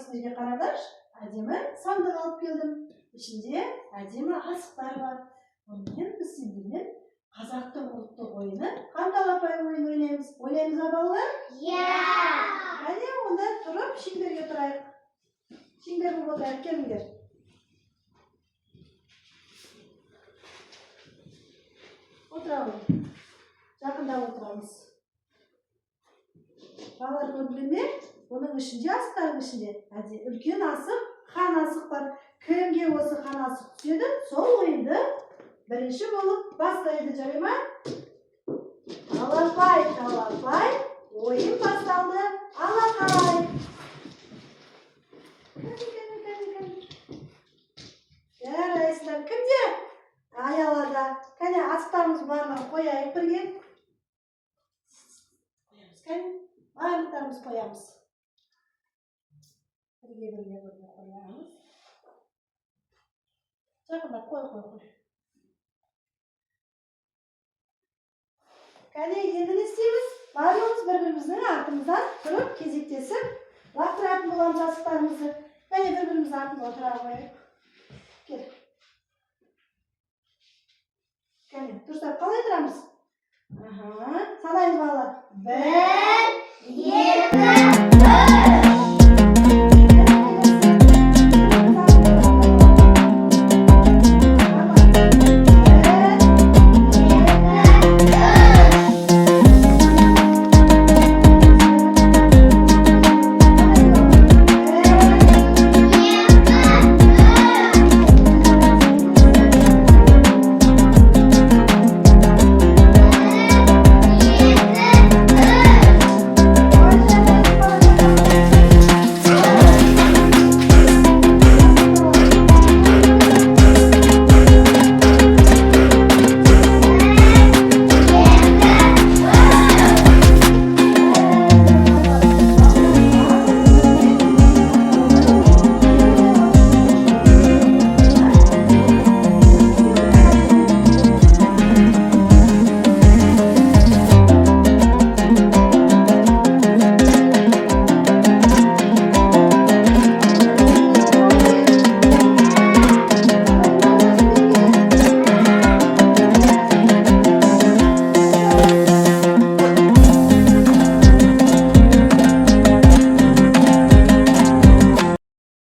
сіздерге қараңдаршы, әдемі сандық алып келдім. Ішінде әдемі асықтар бар. Онымен біз сендермен қазақтың ұлттық ойыны қанталапай ойын ойнаймыз. Ойнаймыз ба балалар? Иә! Әне онда тұрып шеңберге тұрайық. Шеңбер болып отырайық, келіңдер. Отырамыз. Жақындап отырамыз. Балалар көрдіңдер ме? Оның ішінде, асықтардың ішінде үлкен асық, хан асық бар. Кімге осы хан асық түседі, сол ойынды бірінші болып бастайды, жарай ма? Алапай, талапай, ойын басталды. Алақай. Жарайсыздар. Кімде? Аялада. Кәне асықтарымыз барлығын қояйық бірге. Қоямыз, кәне. Барлықтарымыз қоямыз. Бірге қоямыз. Жақында қой. Кәне, енді не істейміз? Барлығымыз бір-біріміздің артымыздан тұрып, кезектесіп, лақтыратын боламыз асықтарымызды. Кәне, бір-біріміздің артымызға тұра қояйық. Кел. Кәне, дұрыстап қалай тұрамыз? Санаймыз балалар. 1, 2,